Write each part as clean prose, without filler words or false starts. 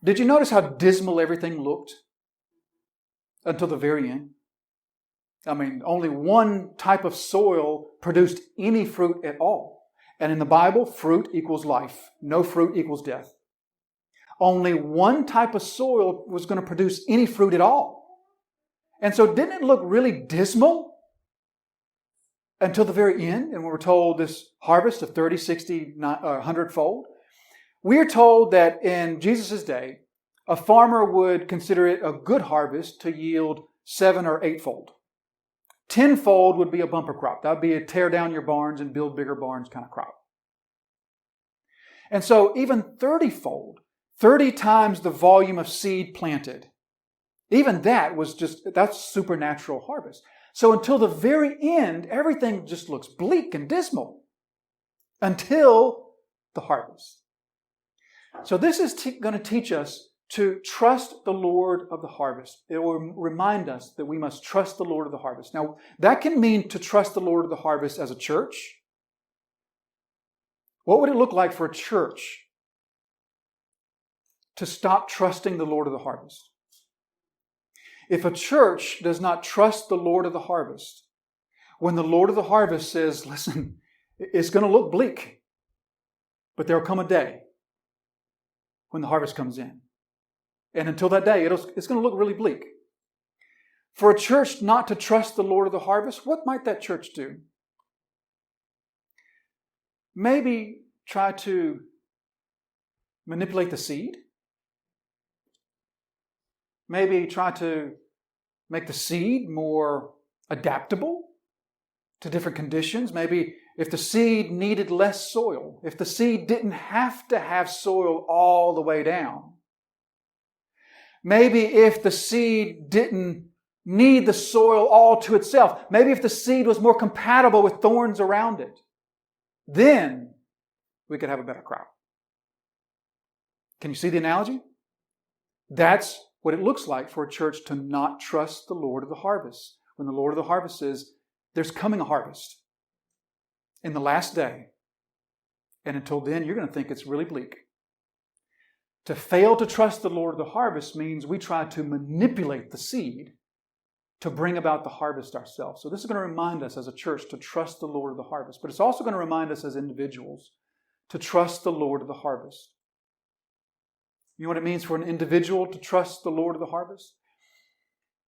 Did you notice how dismal everything looked until the very end? I mean, only one type of soil produced any fruit at all. And in the Bible, fruit equals life. No fruit equals death. Only one type of soil was going to produce any fruit at all. And so didn't it look really dismal until the very end? And we were told this harvest of 30, 60, 100-fold. We are told that in Jesus' day, a farmer would consider it a good harvest to yield 7 or 8-fold. 10-fold would be a bumper crop. That would be a tear down your barns and build bigger barns kind of crop. And so even 30-fold, 30 times the volume of seed planted, even that's supernatural harvest. So until the very end, everything just looks bleak and dismal until the harvest. So this is going to teach us to trust the Lord of the harvest. It will remind us that we must trust the Lord of the harvest. Now, that can mean to trust the Lord of the harvest as a church. What would it look like for a church to stop trusting the Lord of the harvest? If a church does not trust the Lord of the harvest, when the Lord of the harvest says, listen, it's going to look bleak, but there will come a day when the harvest comes in. And until that day, it's going to look really bleak. For a church not to trust the Lord of the harvest, what might that church do? Maybe try to manipulate the seed. Maybe try to make the seed more adaptable to different conditions. Maybe if the seed needed less soil, if the seed didn't have to have soil all the way down. Maybe if the seed didn't need the soil all to itself. Maybe if the seed was more compatible with thorns around it. Then we could have a better crop. Can you see the analogy? That's what it looks like for a church to not trust the Lord of the harvest. When the Lord of the harvest says, there's coming a harvest in the last day. And until then, you're going to think it's really bleak. To fail to trust the Lord of the harvest means we try to manipulate the seed to bring about the harvest ourselves. So this is going to remind us as a church to trust the Lord of the harvest. But it's also going to remind us as individuals to trust the Lord of the harvest. You know what it means for an individual to trust the Lord of the harvest?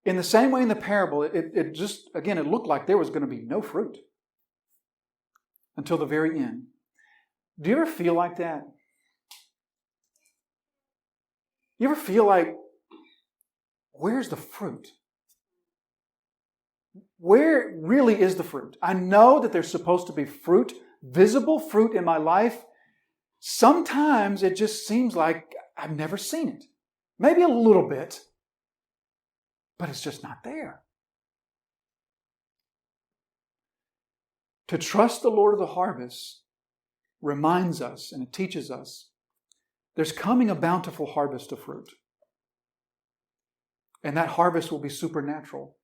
In the same way in the parable, it looked like there was going to be no fruit until the very end. Do you ever feel like that? You ever feel like, where's the fruit? Where really is the fruit? I know that there's supposed to be fruit, visible fruit in my life. Sometimes it just seems like I've never seen it. Maybe a little bit, but it's just not there. To trust the Lord of the harvest reminds us and it teaches us there's coming a bountiful harvest of fruit. And that harvest will be supernatural.